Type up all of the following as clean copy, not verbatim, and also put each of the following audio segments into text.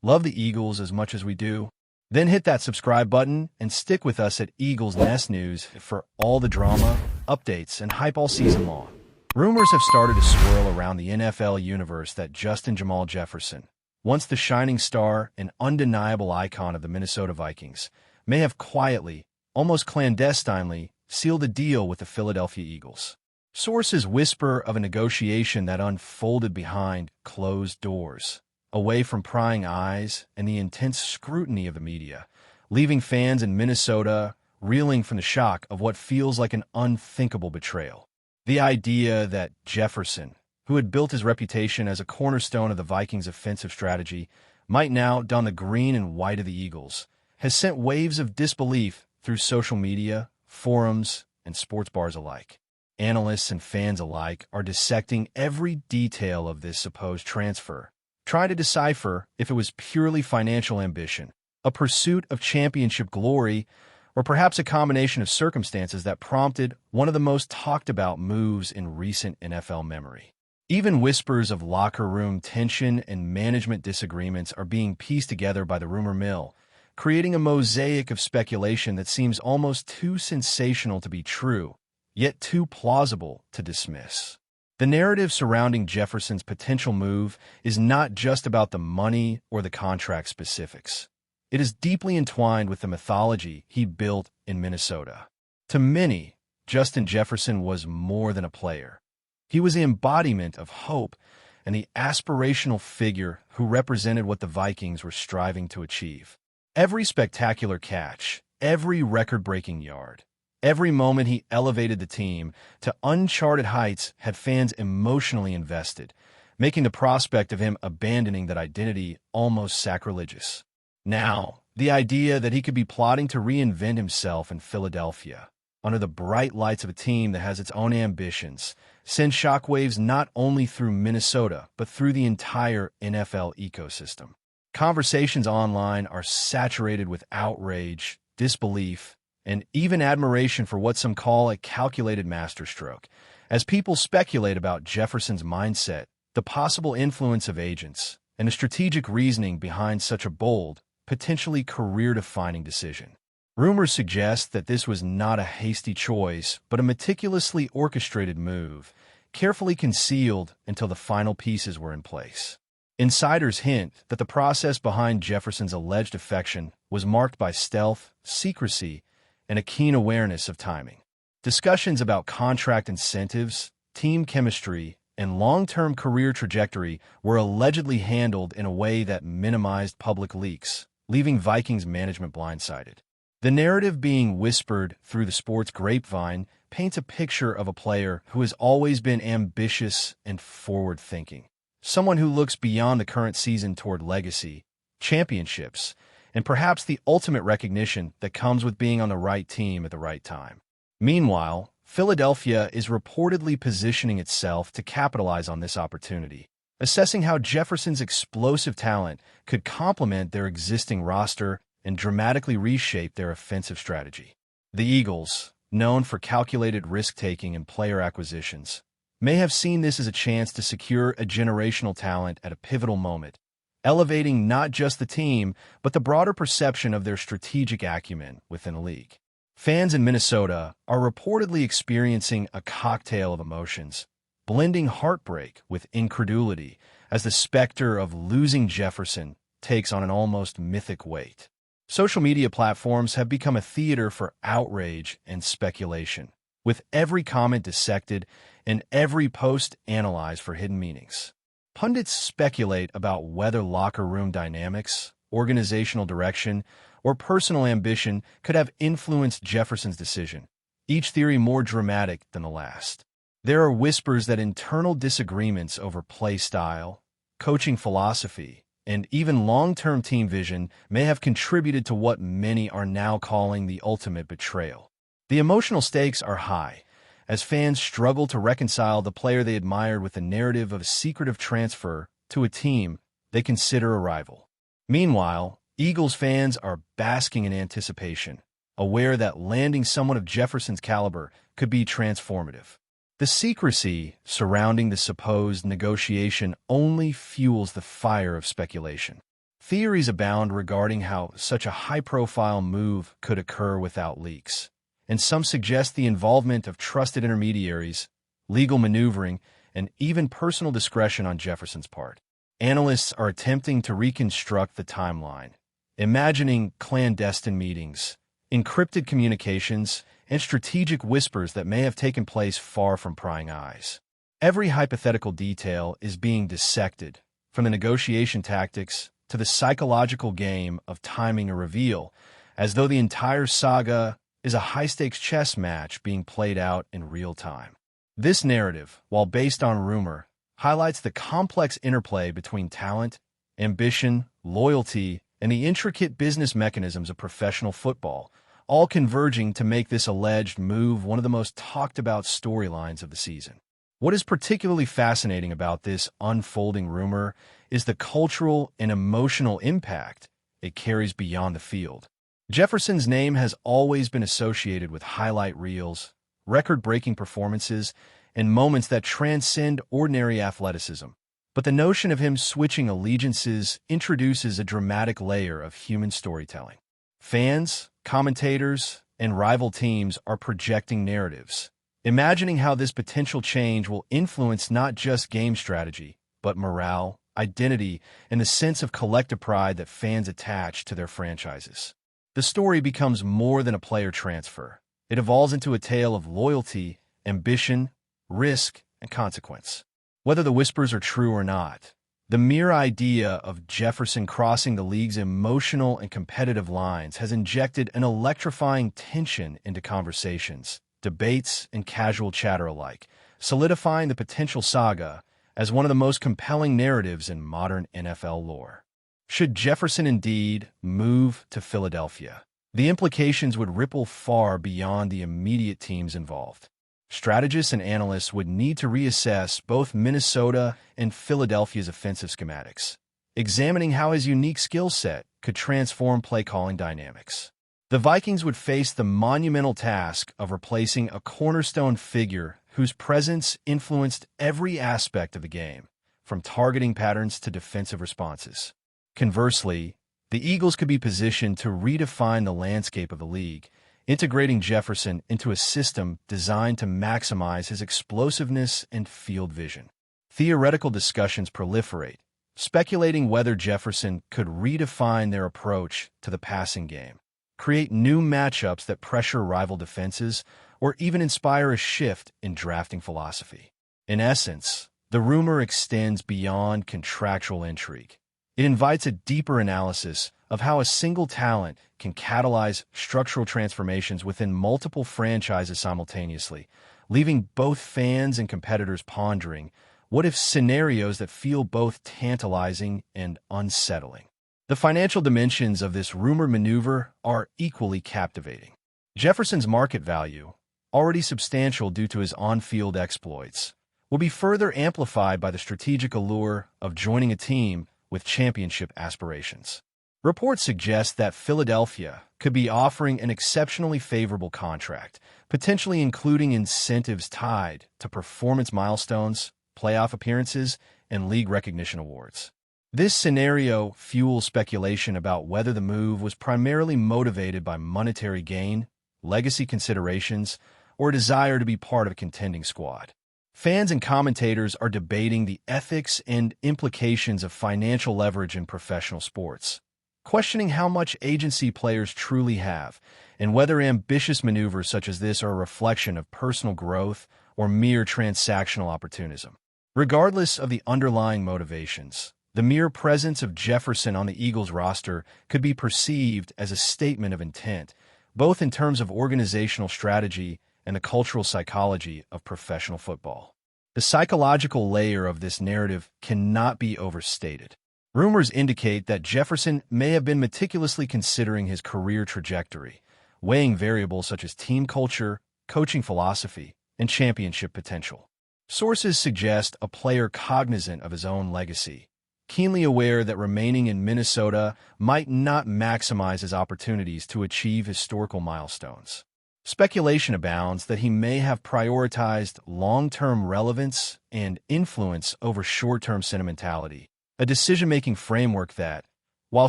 Love the Eagles as much as we do? Then hit that subscribe button and stick with us at Eagles Nest News for all the drama, updates, and hype all season long. Rumors have started to swirl around the NFL universe that Jamal Jefferson, once the shining star and undeniable icon of the Minnesota Vikings, may have quietly, almost clandestinely, sealed a deal with the Philadelphia Eagles. Sources whisper of a negotiation that unfolded behind closed doors, away from prying eyes and the intense scrutiny of the media, leaving fans in Minnesota reeling from the shock of what feels like an unthinkable betrayal. The idea that Jefferson, who had built his reputation as a cornerstone of the Vikings' offensive strategy, might now don the green and white of the Eagles, has sent waves of disbelief through social media, forums, and sports bars alike. Analysts and fans alike are dissecting every detail of this supposed transfer, trying to decipher if it was purely financial ambition, a pursuit of championship glory, or perhaps a combination of circumstances that prompted one of the most talked-about moves in recent NFL memory. Even whispers of locker room tension and management disagreements are being pieced together by the rumor mill, creating a mosaic of speculation that seems almost too sensational to be true, yet too plausible to dismiss. The narrative surrounding Jefferson's potential move is not just about the money or the contract specifics. It is deeply entwined with the mythology he built in Minnesota. To many, Justin Jefferson was more than a player. He was the embodiment of hope and the aspirational figure who represented what the Vikings were striving to achieve. Every spectacular catch, every record-breaking yard, every moment he elevated the team to uncharted heights had fans emotionally invested, making the prospect of him abandoning that identity almost sacrilegious. Now, the idea that he could be plotting to reinvent himself in Philadelphia, under the bright lights of a team that has its own ambitions, sends shockwaves not only through Minnesota, but through the entire NFL ecosystem. Conversations online are saturated with outrage, disbelief, and even admiration for what some call a calculated masterstroke, as people speculate about Jefferson's mindset, the possible influence of agents, and the strategic reasoning behind such a bold, potentially career-defining decision. Rumors suggest that this was not a hasty choice, but a meticulously orchestrated move, carefully concealed until the final pieces were in place. Insiders hint that the process behind Jefferson's alleged affection was marked by stealth, secrecy, and a keen awareness of timing. Discussions about contract incentives, team chemistry, and long-term career trajectory were allegedly handled in a way that minimized public leaks, leaving Vikings management blindsided. The narrative being whispered through the sports grapevine paints a picture of a player who has always been ambitious and forward-thinking, someone who looks beyond the current season toward legacy, championships, and perhaps the ultimate recognition that comes with being on the right team at the right time. Meanwhile, Philadelphia is reportedly positioning itself to capitalize on this opportunity, assessing how Jefferson's explosive talent could complement their existing roster and dramatically reshape their offensive strategy. The Eagles, known for calculated risk-taking and player acquisitions, may have seen this as a chance to secure a generational talent at a pivotal moment, elevating not just the team, but the broader perception of their strategic acumen within the league. Fans in Minnesota are reportedly experiencing a cocktail of emotions, blending heartbreak with incredulity as the specter of losing Jefferson takes on an almost mythic weight. Social media platforms have become a theater for outrage and speculation, with every comment dissected and every post analyzed for hidden meanings. Pundits speculate about whether locker room dynamics, organizational direction, or personal ambition could have influenced Jefferson's decision, each theory more dramatic than the last. There are whispers that internal disagreements over play style, coaching philosophy, and even long-term team vision may have contributed to what many are now calling the ultimate betrayal. The emotional stakes are high, as fans struggle to reconcile the player they admired with the narrative of a secretive transfer to a team they consider a rival. Meanwhile, Eagles fans are basking in anticipation, aware that landing someone of Jefferson's caliber could be transformative. The secrecy surrounding the supposed negotiation only fuels the fire of speculation. Theories abound regarding how such a high-profile move could occur without leaks, and some suggest the involvement of trusted intermediaries, legal maneuvering, and even personal discretion on Jefferson's part. Analysts are attempting to reconstruct the timeline, imagining clandestine meetings, encrypted communications, and strategic whispers that may have taken place far from prying eyes. Every hypothetical detail is being dissected, from the negotiation tactics to the psychological game of timing a reveal, as though the entire saga is a high-stakes chess match being played out in real time. This narrative, while based on rumor, highlights the complex interplay between talent, ambition, loyalty, and the intricate business mechanisms of professional football, all converging to make this alleged move one of the most talked-about storylines of the season. What is particularly fascinating about this unfolding rumor is the cultural and emotional impact it carries beyond the field. Jefferson's name has always been associated with highlight reels, record-breaking performances, and moments that transcend ordinary athleticism. But the notion of him switching allegiances introduces a dramatic layer of human storytelling. Fans, commentators, and rival teams are projecting narratives, imagining how this potential change will influence not just game strategy, but morale, identity, and the sense of collective pride that fans attach to their franchises. The story becomes more than a player transfer. It evolves into a tale of loyalty, ambition, risk, and consequence. Whether the whispers are true or not, the mere idea of Jefferson crossing the league's emotional and competitive lines has injected an electrifying tension into conversations, debates, and casual chatter alike, solidifying the potential saga as one of the most compelling narratives in modern NFL lore. Should Jefferson indeed move to Philadelphia, the implications would ripple far beyond the immediate teams involved. Strategists and analysts would need to reassess both Minnesota and Philadelphia's offensive schematics, examining how his unique skill set could transform play-calling dynamics. The Vikings would face the monumental task of replacing a cornerstone figure whose presence influenced every aspect of the game, from targeting patterns to defensive responses. Conversely, the Eagles could be positioned to redefine the landscape of the league, integrating Jefferson into a system designed to maximize his explosiveness and field vision. Theoretical discussions proliferate, speculating whether Jefferson could redefine their approach to the passing game, create new matchups that pressure rival defenses, or even inspire a shift in drafting philosophy. In essence, the rumor extends beyond contractual intrigue. It invites a deeper analysis of how a single talent can catalyze structural transformations within multiple franchises simultaneously, leaving both fans and competitors pondering what-if scenarios that feel both tantalizing and unsettling. The financial dimensions of this rumored maneuver are equally captivating. Jefferson's market value, already substantial due to his on-field exploits, will be further amplified by the strategic allure of joining a team with championship aspirations. Reports suggest that Philadelphia could be offering an exceptionally favorable contract, potentially including incentives tied to performance milestones, playoff appearances, and league recognition awards. This scenario fuels speculation about whether the move was primarily motivated by monetary gain, legacy considerations, or a desire to be part of a contending squad. Fans and commentators are debating the ethics and implications of financial leverage in professional sports, questioning how much agency players truly have, and whether ambitious maneuvers such as this are a reflection of personal growth or mere transactional opportunism. Regardless of the underlying motivations, the mere presence of Jefferson on the Eagles roster could be perceived as a statement of intent, both in terms of organizational strategy and the cultural psychology of professional football. The psychological layer of this narrative cannot be overstated. Rumors indicate that Jefferson may have been meticulously considering his career trajectory, weighing variables such as team culture, coaching philosophy, and championship potential. Sources suggest a player cognizant of his own legacy, keenly aware that remaining in Minnesota might not maximize his opportunities to achieve historical milestones. Speculation abounds that he may have prioritized long-term relevance and influence over short-term sentimentality, a decision-making framework that, while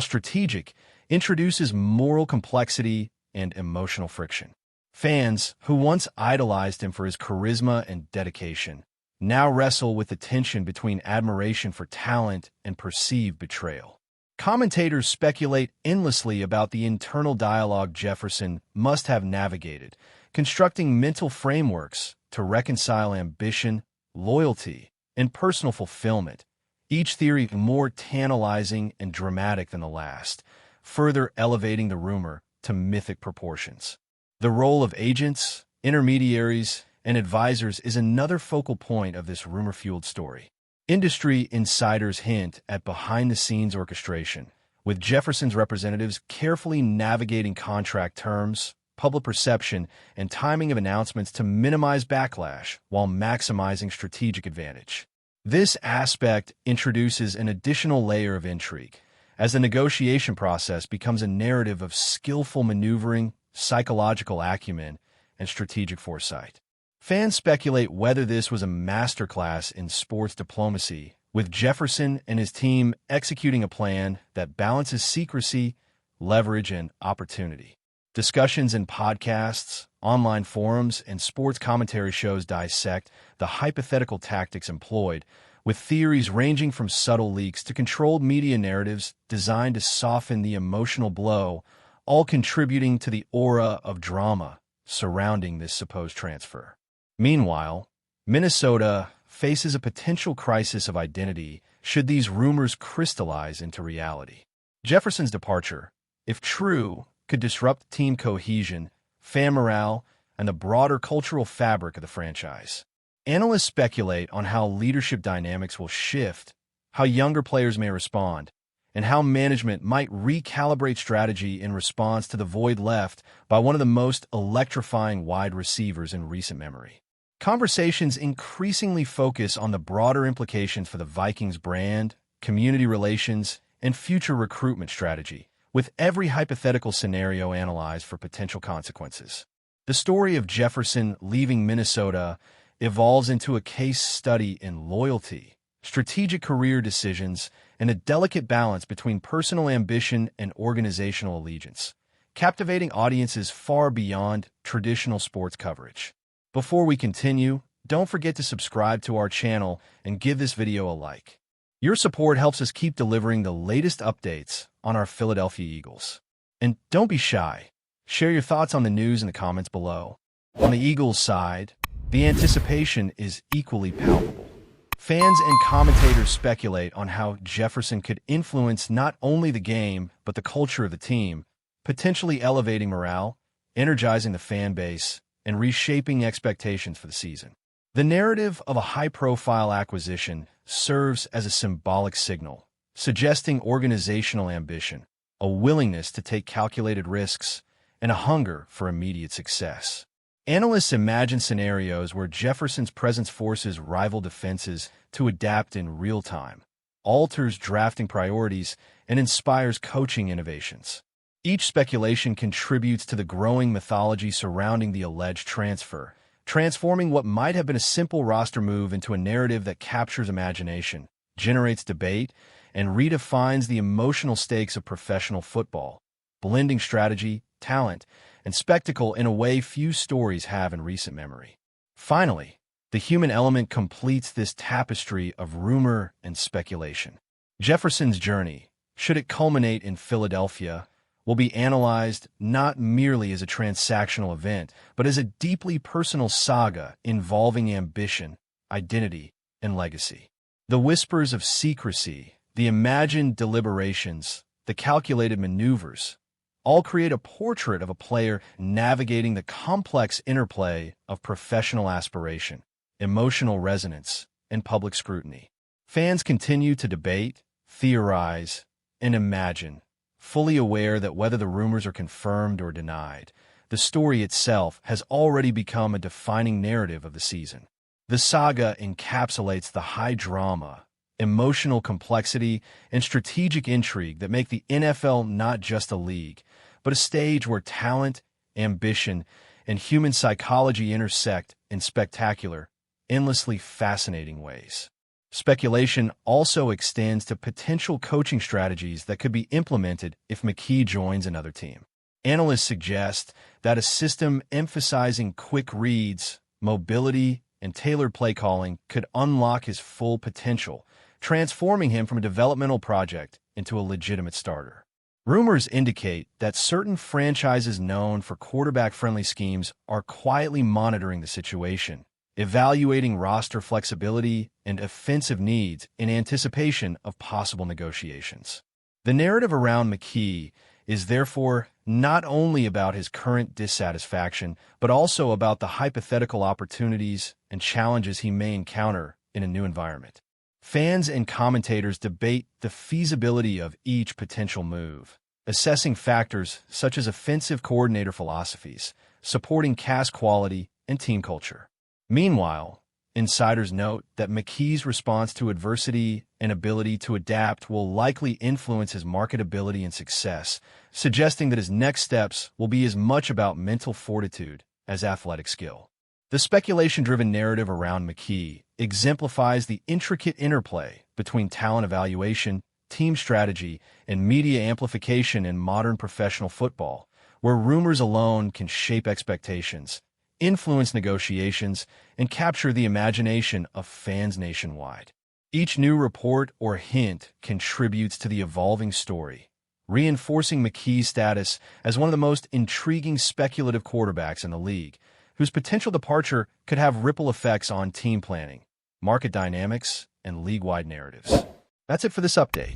strategic, introduces moral complexity and emotional friction. Fans, who once idolized him for his charisma and dedication, now wrestle with the tension between admiration for talent and perceived betrayal. Commentators speculate endlessly about the internal dialogue Jefferson must have navigated, constructing mental frameworks to reconcile ambition, loyalty, and personal fulfillment, each theory more tantalizing and dramatic than the last, further elevating the rumor to mythic proportions. The role of agents, intermediaries, and advisors is another focal point of this rumor-fueled story. Industry insiders hint at behind-the-scenes orchestration, with Jefferson's representatives carefully navigating contract terms, public perception, and timing of announcements to minimize backlash while maximizing strategic advantage. This aspect introduces an additional layer of intrigue, as the negotiation process becomes a narrative of skillful maneuvering, psychological acumen, and strategic foresight. Fans speculate whether this was a masterclass in sports diplomacy, with Jefferson and his team executing a plan that balances secrecy, leverage, and opportunity. Discussions in podcasts, online forums, and sports commentary shows dissect the hypothetical tactics employed, with theories ranging from subtle leaks to controlled media narratives designed to soften the emotional blow, all contributing to the aura of drama surrounding this supposed transfer. Meanwhile, Minnesota faces a potential crisis of identity should these rumors crystallize into reality. Jefferson's departure, if true, could disrupt team cohesion, fan morale, and the broader cultural fabric of the franchise. Analysts speculate on how leadership dynamics will shift, how younger players may respond, and how management might recalibrate strategy in response to the void left by one of the most electrifying wide receivers in recent memory. Conversations increasingly focus on the broader implications for the Vikings brand, community relations, and future recruitment strategy, with every hypothetical scenario analyzed for potential consequences. The story of Jefferson leaving Minnesota evolves into a case study in loyalty, strategic career decisions, and a delicate balance between personal ambition and organizational allegiance, captivating audiences far beyond traditional sports coverage. Before we continue, don't forget to subscribe to our channel and give this video a like. Your support helps us keep delivering the latest updates on our Philadelphia Eagles. And don't be shy. Share your thoughts on the news in the comments below. On the Eagles' side, the anticipation is equally palpable. Fans and commentators speculate on how Jefferson could influence not only the game, but the culture of the team, potentially elevating morale, energizing the fan base, and reshaping expectations for the season. The narrative of a high-profile acquisition serves as a symbolic signal, suggesting organizational ambition, a willingness to take calculated risks, and a hunger for immediate success. Analysts imagine scenarios where Jefferson's presence forces rival defenses to adapt in real time, alters drafting priorities, and inspires coaching innovations. Each speculation contributes to the growing mythology surrounding the alleged transfer, transforming what might have been a simple roster move into a narrative that captures imagination, generates debate, and redefines the emotional stakes of professional football, blending strategy, talent, and spectacle in a way few stories have in recent memory. Finally, the human element completes this tapestry of rumor and speculation. Jefferson's journey, should it culminate in Philadelphia, will be analyzed not merely as a transactional event, but as a deeply personal saga involving ambition, identity, and legacy. The whispers of secrecy, the imagined deliberations, the calculated maneuvers, all create a portrait of a player navigating the complex interplay of professional aspiration, emotional resonance, and public scrutiny. Fans continue to debate, theorize, and imagine, fully aware that whether the rumors are confirmed or denied, the story itself has already become a defining narrative of the season. The saga encapsulates the high drama, emotional complexity, and strategic intrigue that make the NFL not just a league, but a stage where talent, ambition, and human psychology intersect in spectacular, endlessly fascinating ways. Speculation also extends to potential coaching strategies that could be implemented if McKee joins another team. Analysts suggest that a system emphasizing quick reads, mobility, and tailored play calling could unlock his full potential, transforming him from a developmental project into a legitimate starter. Rumors indicate that certain franchises known for quarterback-friendly schemes are quietly monitoring the situation, evaluating roster flexibility and offensive needs in anticipation of possible negotiations. The narrative around McKee is therefore not only about his current dissatisfaction, but also about the hypothetical opportunities and challenges he may encounter in a new environment. Fans and commentators debate the feasibility of each potential move, assessing factors such as offensive coordinator philosophies, supporting cast quality, and team culture. Meanwhile, insiders note that McKee's response to adversity and ability to adapt will likely influence his marketability and success, suggesting that his next steps will be as much about mental fortitude as athletic skill. The speculation-driven narrative around McKee exemplifies the intricate interplay between talent evaluation, team strategy, and media amplification in modern professional football, where rumors alone can shape expectations, influence negotiations, and capture the imagination of fans nationwide. Each new report or hint contributes to the evolving story, reinforcing McKee's status as one of the most intriguing speculative quarterbacks in the league, whose potential departure could have ripple effects on team planning, market dynamics, and league-wide narratives. That's it for this update.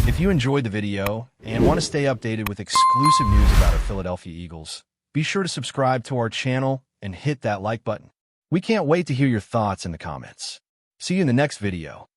If you enjoyed the video and want to stay updated with exclusive news about our Philadelphia Eagles, be sure to subscribe to our channel and hit that like button. We can't wait to hear your thoughts in the comments. See you in the next video.